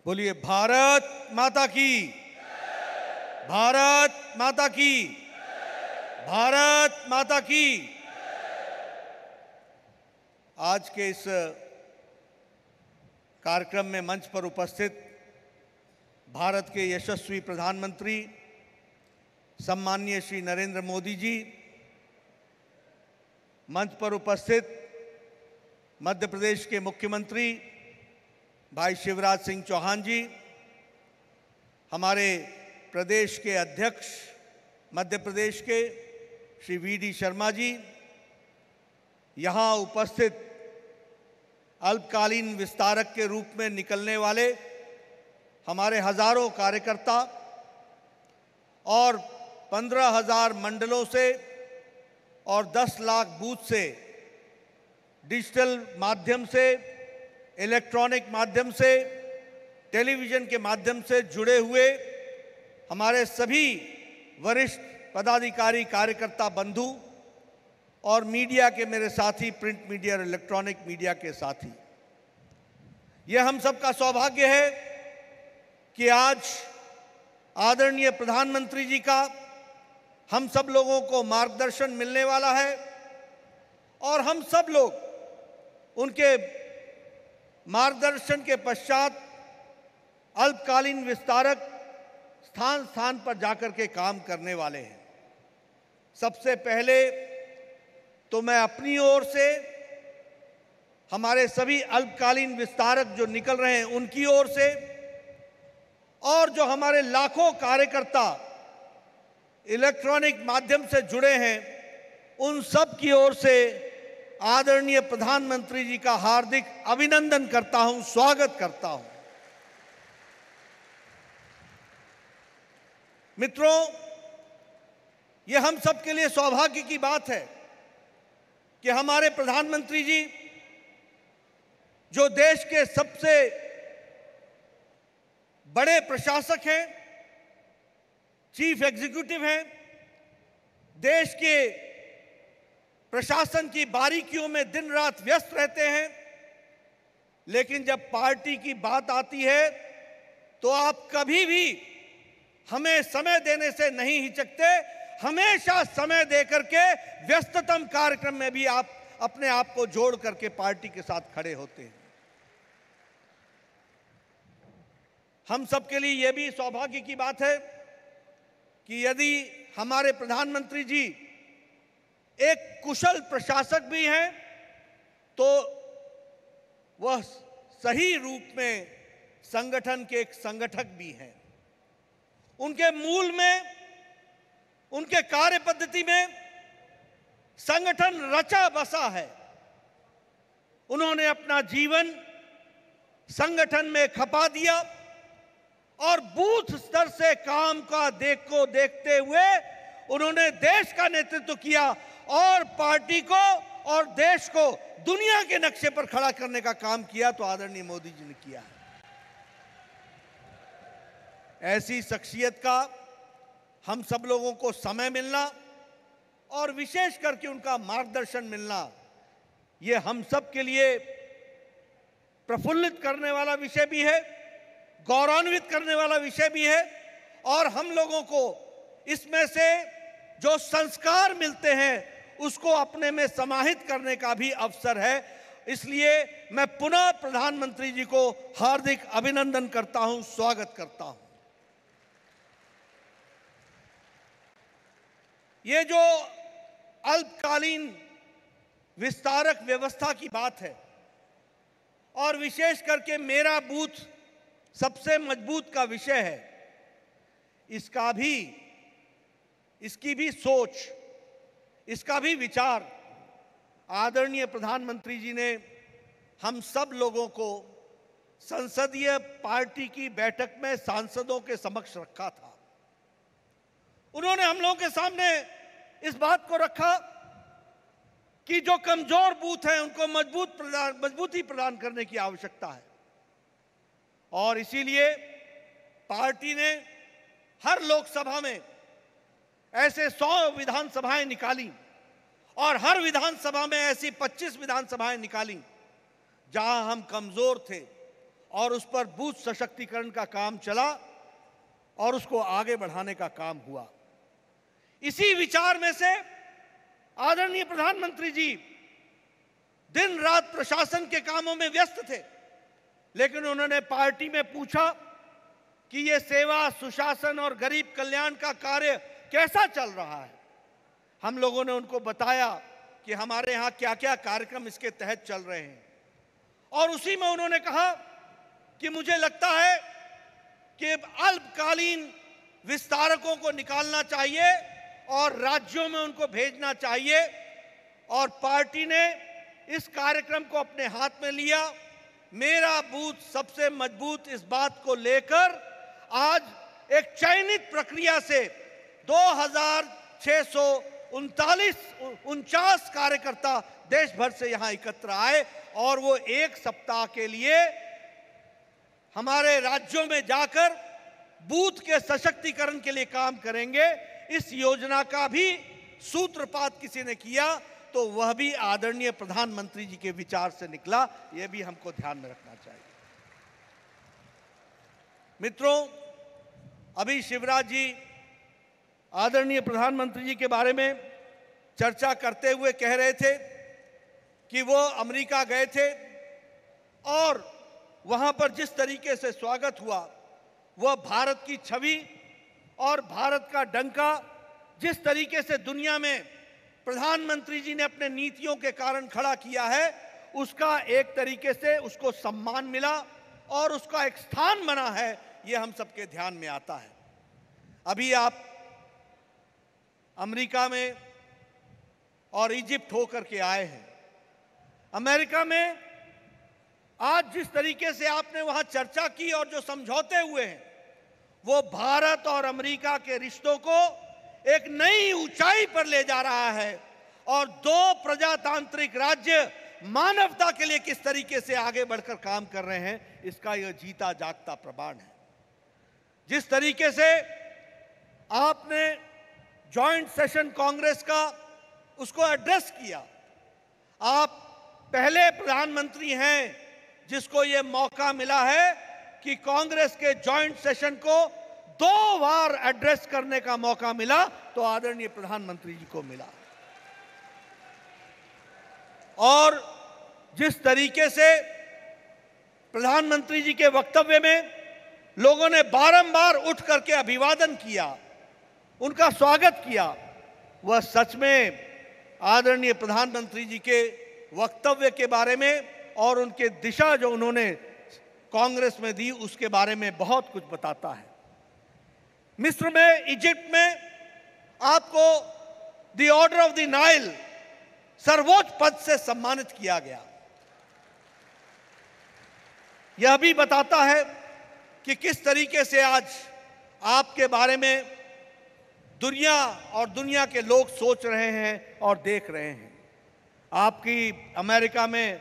बोलिए भारत माता की, भारत माता की, भारत माता की। आज के इस कार्यक्रम में मंच पर उपस्थित भारत के यशस्वी प्रधानमंत्री सम्माननीय श्री नरेंद्र मोदी जी, मंच पर उपस्थित मध्य प्रदेश के मुख्यमंत्री भाई शिवराज सिंह चौहान जी, हमारे प्रदेश के अध्यक्ष मध्य प्रदेश के श्री वी.डी. शर्मा जी, यहाँ उपस्थित अल्पकालीन विस्तारक के रूप में निकलने वाले हमारे हजारों कार्यकर्ता और 15,000 मंडलों से और 10 लाख बूथ से डिजिटल माध्यम से, इलेक्ट्रॉनिक माध्यम से, टेलीविज़न के माध्यम से जुड़े हुए हमारे सभी वरिष्ठ पदाधिकारी, कार्यकर्ता बंधु और मीडिया के मेरे साथी, प्रिंट मीडिया और इलेक्ट्रॉनिक मीडिया के साथी, यह हम सबका सौभाग्य है कि आज आदरणीय प्रधानमंत्री जी का हम सब लोगों को मार्गदर्शन मिलने वाला है और हम सब लोग उनके मार्गदर्शन के पश्चात अल्पकालीन विस्तारक स्थान स्थान पर जाकर के काम करने वाले हैं। सबसे पहले तो मैं अपनी ओर से हमारे सभी अल्पकालीन विस्तारक जो निकल रहे हैं उनकी ओर से और जो हमारे लाखों कार्यकर्ता इलेक्ट्रॉनिक माध्यम से जुड़े हैं उन सब की ओर से आदरणीय प्रधानमंत्री जी का हार्दिक अभिनंदन करता हूं, स्वागत करता हूं। मित्रों, यह हम सब के लिए सौभाग्य की बात है कि हमारे प्रधानमंत्री जी, जो देश के सबसे बड़े प्रशासक हैं, चीफ एग्जीक्यूटिव हैं, देश के प्रशासन की बारीकियों में दिन रात व्यस्त रहते हैं, लेकिन जब पार्टी की बात आती है तो आप कभी भी हमें समय देने से नहीं हिचकते। हमेशा समय देकर के व्यस्ततम कार्यक्रम में भी आप अपने आप को जोड़ करके पार्टी के साथ खड़े होते हैं। हम सबके लिए यह भी सौभाग्य की बात है कि यदि हमारे प्रधानमंत्री जी एक कुशल प्रशासक भी हैं तो वह सही रूप में संगठन के एक संगठक भी हैं। उनके मूल में, उनके कार्य पद्धति में संगठन रचा बसा है। उन्होंने अपना जीवन संगठन में खपा दिया और बूथ स्तर से काम का देखते हुए उन्होंने देश का नेतृत्व किया और पार्टी को और देश को दुनिया के नक्शे पर खड़ा करने का काम किया तो आदरणीय मोदी जी ने किया है। ऐसी शख्सियत का हम सब लोगों को समय मिलना और विशेष करके उनका मार्गदर्शन मिलना, ये हम सब के लिए प्रफुल्लित करने वाला विषय भी है, गौरवान्वित करने वाला विषय भी है और हम लोगों को इसमें से जो संस्कार मिलते हैं उसको अपने में समाहित करने का भी अवसर है। इसलिए मैं पुनः प्रधानमंत्री जी को हार्दिक अभिनंदन करता हूं, स्वागत करता हूं। ये जो अल्पकालीन विस्तारक व्यवस्था की बात है और विशेष करके मेरा बूथ सबसे मजबूत का विषय है, इसकी भी सोच, इसका भी विचार आदरणीय प्रधानमंत्री जी ने हम सब लोगों को संसदीय पार्टी की बैठक में सांसदों के समक्ष रखा था। उन्होंने हम लोगों के सामने इस बात को रखा कि जो कमजोर बूथ हैं उनको मजबूती प्रदान करने की आवश्यकता है और इसीलिए पार्टी ने हर लोकसभा में ऐसे 100 विधानसभाएं निकाली और हर विधानसभा में ऐसी 25 विधानसभाएं निकाली जहां हम कमजोर थे और उस पर बूथ सशक्तिकरण का काम चला और उसको आगे बढ़ाने का काम हुआ। इसी विचार में से आदरणीय प्रधानमंत्री जी दिन रात प्रशासन के कामों में व्यस्त थे, लेकिन उन्होंने पार्टी में पूछा कि ये सेवा, सुशासन और गरीब कल्याण का कार्य कैसा चल रहा है। हम लोगों ने उनको बताया कि हमारे यहाँ क्या क्या कार्यक्रम इसके तहत चल रहे हैं, और उसी में उन्होंने कहा कि मुझे लगता है कि अल्पकालीन विस्तारकों को निकालना चाहिए और राज्यों में उनको भेजना चाहिए, और पार्टी ने इस कार्यक्रम को अपने हाथ में लिया। मेरा बूथ सबसे मजबूत इस बात को लेकर आज एक चयनित प्रक्रिया से 2649 कार्यकर्ता देश भर से यहां एकत्र आए और वो एक सप्ताह के लिए हमारे राज्यों में जाकर बूथ के सशक्तिकरण के लिए काम करेंगे। इस योजना का भी सूत्रपात किसी ने किया तो वह भी आदरणीय प्रधानमंत्री जी के विचार से निकला। यह भी हमको ध्यान में रखना चाहिए। मित्रों, अभी शिवराज जी आदरणीय प्रधानमंत्री जी के बारे में चर्चा करते हुए कह रहे थे कि वो अमेरिका गए थे और वहां पर जिस तरीके से स्वागत हुआ वह भारत की छवि और भारत का डंका जिस तरीके से दुनिया में प्रधानमंत्री जी ने अपने नीतियों के कारण खड़ा किया है, उसका एक तरीके से उसको सम्मान मिला और उसका एक स्थान बना है, ये हम सबके ध्यान में आता है। अभी आप अमेरिका में और इजिप्ट होकर के आए हैं। अमेरिका में आज जिस तरीके से आपने वहां चर्चा की और जो समझौते हुए हैं, वो भारत और अमेरिका के रिश्तों को एक नई ऊंचाई पर ले जा रहा है और दो प्रजातांत्रिक राज्य मानवता के लिए किस तरीके से आगे बढ़कर काम कर रहे हैं, इसका यह जीता जागता प्रमाण है। जिस तरीके से आपने जॉइंट सेशन कांग्रेस का उसको एड्रेस किया, आप पहले प्रधानमंत्री हैं जिसको यह मौका मिला है कि कांग्रेस के जॉइंट सेशन को 2 बार एड्रेस करने का मौका मिला, तो आदरणीय प्रधानमंत्री जी को मिला। और जिस तरीके से प्रधानमंत्री जी के वक्तव्य में लोगों ने बारंबार उठ करके अभिवादन किया, उनका स्वागत किया, वह सच में आदरणीय प्रधानमंत्री जी के वक्तव्य के बारे में और उनके दिशा जो उन्होंने कांग्रेस में दी उसके बारे में बहुत कुछ बताता है। मिस्र में, इजिप्ट में आपको the order of the Nile सर्वोच्च पद से सम्मानित किया गया। यह भी बताता है कि किस तरीके से आज आपके बारे में दुनिया और दुनिया के लोग सोच रहे हैं और देख रहे हैं। आपकी अमेरिका में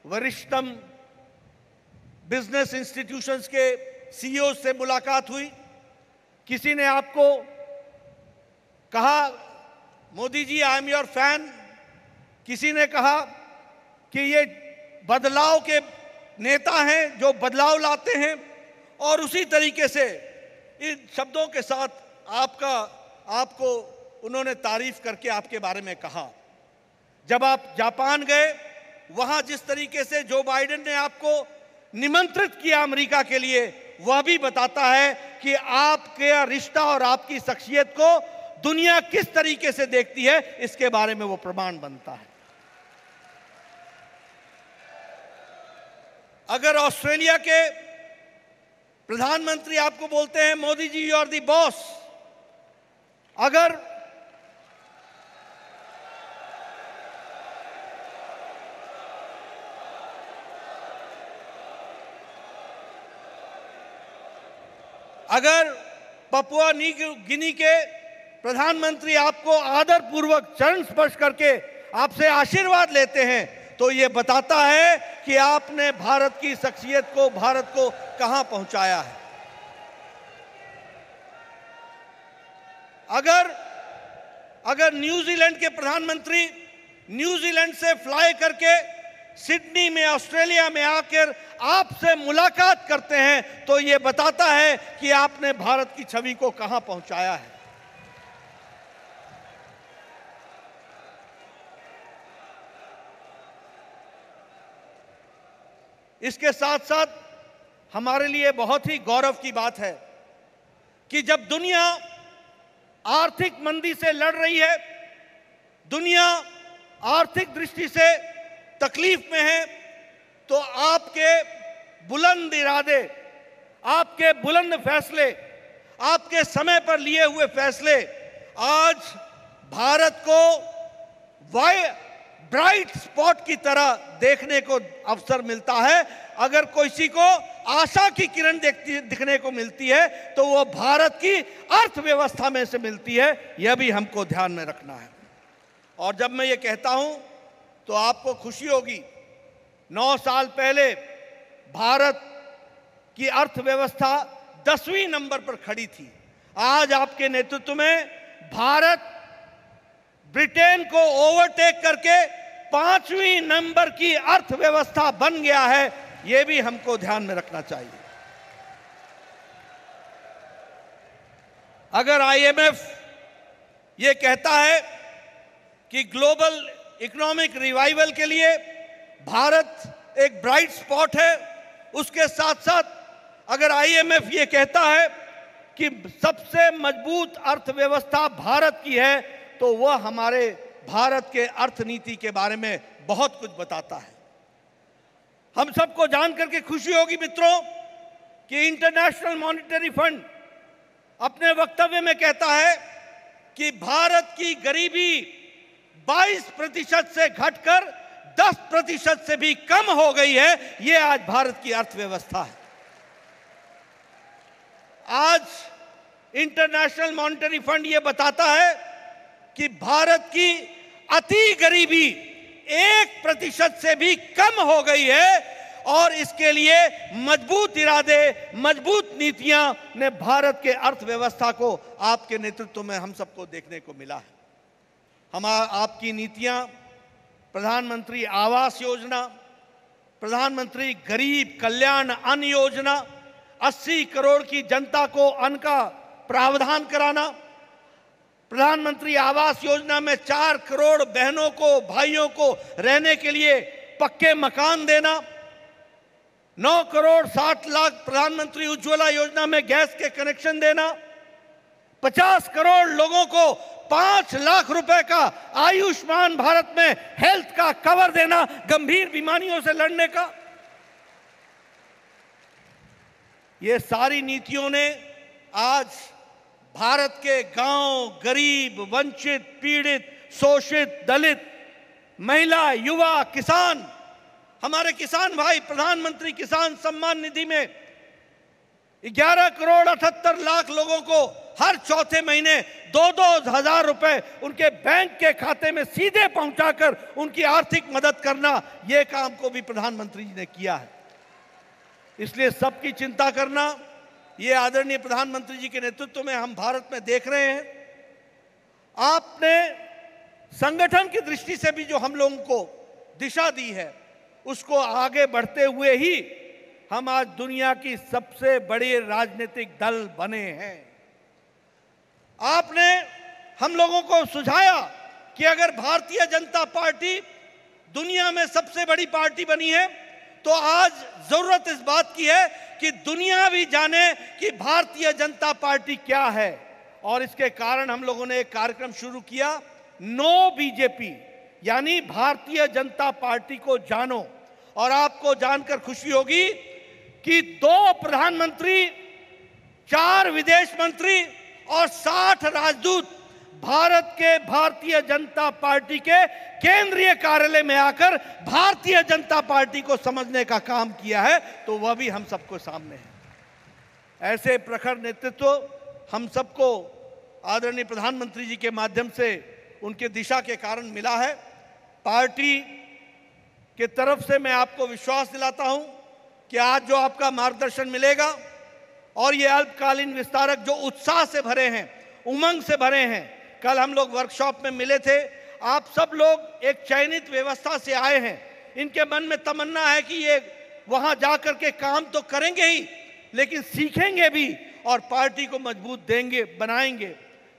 वरिष्ठतम बिजनेस इंस्टीट्यूशंस के सीईओ से मुलाकात हुई। किसी ने आपको कहा, Modi ji I am your fan. किसी ने कहा कि ये बदलाव के नेता हैं जो बदलाव लाते हैं, और उसी तरीके से इन शब्दों के साथ आपको उन्होंने तारीफ करके आपके बारे में कहा। जब आप जापान गए, वहां जिस तरीके से जो बाइडेन ने आपको निमंत्रित किया अमेरिका के लिए, वह भी बताता है कि आपके रिश्ता और आपकी शख्सियत को दुनिया किस तरीके से देखती है, इसके बारे में वो प्रमाण बनता है। अगर ऑस्ट्रेलिया के प्रधानमंत्री आपको बोलते हैं Modi ji you are the boss, अगर पपुआ न्यू गिनी के प्रधानमंत्री आपको आदरपूर्वक चरण स्पर्श करके आपसे आशीर्वाद लेते हैं, तो ये बताता है कि आपने भारत की शख्सियत को, भारत को कहां पहुंचाया है। अगर न्यूजीलैंड के प्रधानमंत्री न्यूजीलैंड से फ्लाई करके सिडनी में ऑस्ट्रेलिया में आकर आपसे मुलाकात करते हैं तो ये बताता है कि आपने भारत की छवि को कहां पहुंचाया है। इसके साथ साथ हमारे लिए बहुत ही गौरव की बात है कि जब दुनिया आर्थिक मंदी से लड़ रही है, दुनिया आर्थिक दृष्टि से तकलीफ में है, तो आपके बुलंद इरादे, आपके बुलंद फैसले, आपके समय पर लिए हुए फैसले आज भारत को ब्राइट स्पॉट की तरह देखने को अवसर मिलता है। अगर किसी को आशा की किरण दिखने को मिलती है तो वो भारत की अर्थव्यवस्था में से मिलती है। यह भी हमको ध्यान में रखना है। और जब मैं ये कहता हूं तो आपको खुशी होगी, 9 साल पहले भारत की अर्थव्यवस्था 10वें नंबर पर खड़ी थी। आज आपके नेतृत्व में भारत ब्रिटेन को ओवरटेक करके 5वें नंबर की अर्थव्यवस्था बन गया है। यह भी हमको ध्यान में रखना चाहिए। अगर आईएमएफ ये कहता है कि ग्लोबल इकोनॉमिक रिवाइवल के लिए भारत एक ब्राइट स्पॉट है, उसके साथ साथ अगर आईएमएफ ये कहता है कि सबसे मजबूत अर्थव्यवस्था भारत की है, तो वह हमारे भारत के अर्थनीति के बारे में बहुत कुछ बताता है। हम सबको जान करके खुशी होगी मित्रों कि इंटरनेशनल मॉनेटरी फंड अपने वक्तव्य में कहता है कि भारत की गरीबी 22% से घटकर 10% से भी कम हो गई है। यह आज भारत की अर्थव्यवस्था है। आज इंटरनेशनल मॉनेटरी फंड यह बताता है कि भारत की अति गरीबी 1% से भी कम हो गई है और इसके लिए मजबूत इरादे, मजबूत नीतियां ने भारत के अर्थव्यवस्था को आपके नेतृत्व में हम सबको देखने को मिला है। आपकी नीतियां, प्रधानमंत्री आवास योजना, प्रधानमंत्री गरीब कल्याण अन्न योजना, 80 करोड़ की जनता को अन्न का प्रावधान कराना, प्रधानमंत्री आवास योजना में 4 करोड़ बहनों को, भाइयों को रहने के लिए पक्के मकान देना, 9 करोड़ 60 लाख प्रधानमंत्री उज्ज्वला योजना में गैस के कनेक्शन देना, 50 करोड़ लोगों को 5 लाख रुपए का आयुष्मान भारत में हेल्थ का कवर देना, गंभीर बीमारियों से लड़ने का। ये सारी नीतियों ने आज भारत के गांव, गरीब, वंचित, पीड़ित, शोषित, दलित, महिला, युवा, किसान, हमारे किसान भाई प्रधानमंत्री किसान सम्मान निधि में 11 करोड़ 78 लाख लोगों को हर चौथे महीने 2-2 हजार रुपए उनके बैंक के खाते में सीधे पहुंचाकर उनकी आर्थिक मदद करना, यह काम को भी प्रधानमंत्री जी ने किया है। इसलिए सबकी चिंता करना, ये आदरणीय प्रधानमंत्री जी के नेतृत्व में हम भारत में देख रहे हैं। आपने संगठन की दृष्टि से भी जो हम लोगों को दिशा दी है, उसको आगे बढ़ते हुए ही हम आज दुनिया की सबसे बड़े राजनीतिक दल बने हैं। आपने हम लोगों को सुझाया कि अगर भारतीय जनता पार्टी दुनिया में सबसे बड़ी पार्टी बनी है, तो आज जरूरत इस बात की है कि दुनिया भी जाने कि भारतीय जनता पार्टी क्या है। और इसके कारण हम लोगों ने एक कार्यक्रम शुरू किया, नो बीजेपी, यानी भारतीय जनता पार्टी को जानो। और आपको जानकर खुशी होगी कि 2 प्रधानमंत्री, 4 विदेश मंत्री और 60 राजदूत भारत के भारतीय जनता पार्टी के केंद्रीय कार्यालय में आकर भारतीय जनता पार्टी को समझने का काम किया है, तो वह भी हम सबको सामने है। ऐसे प्रखर नेतृत्व हम सबको आदरणीय प्रधानमंत्री जी के माध्यम से उनके दिशा के कारण मिला है। पार्टी के तरफ से मैं आपको विश्वास दिलाता हूं कि आज जो आपका मार्गदर्शन मिलेगा और ये अल्पकालीन विस्तारक जो उत्साह से भरे हैं, उमंग से भरे हैं, कल हम लोग वर्कशॉप में मिले थे, आप सब लोग एक चयनित व्यवस्था से आए हैं, इनके मन में तमन्ना है कि ये वहां जाकर के काम तो करेंगे ही, लेकिन सीखेंगे भी और पार्टी को मजबूत देंगे, बनाएंगे।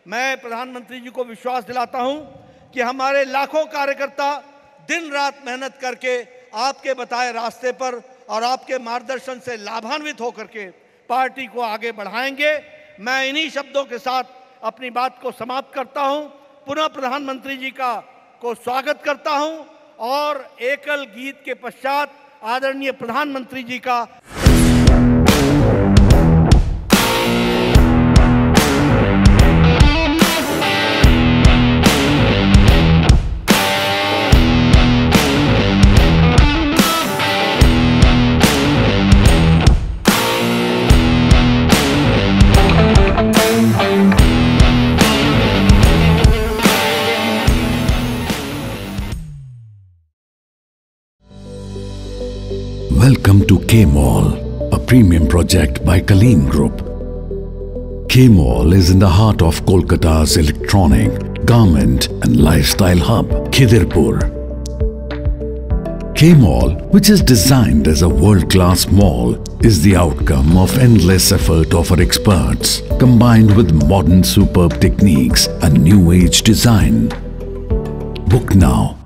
मैं प्रधानमंत्री जी को विश्वास दिलाता हूं कि हमारे लाखों कार्यकर्ता दिन रात मेहनत करके आपके बताए रास्ते पर और आपके मार्गदर्शन से लाभान्वित होकर के पार्टी को आगे बढ़ाएंगे। मैं इन्हीं शब्दों के साथ अपनी बात को समाप्त करता हूं। पुनः प्रधानमंत्री जी को स्वागत करता हूं और एकल गीत के पश्चात आदरणीय प्रधानमंत्री जी का Welcome to K-Mall, a premium project by Kaleen Group. K-Mall is in the heart of Kolkata's electronic, garment and lifestyle hub, Khidirpur. K-Mall, which is designed as a world-class mall, is the outcome of endless effort of our experts, combined with modern superb techniques and new age design. Book now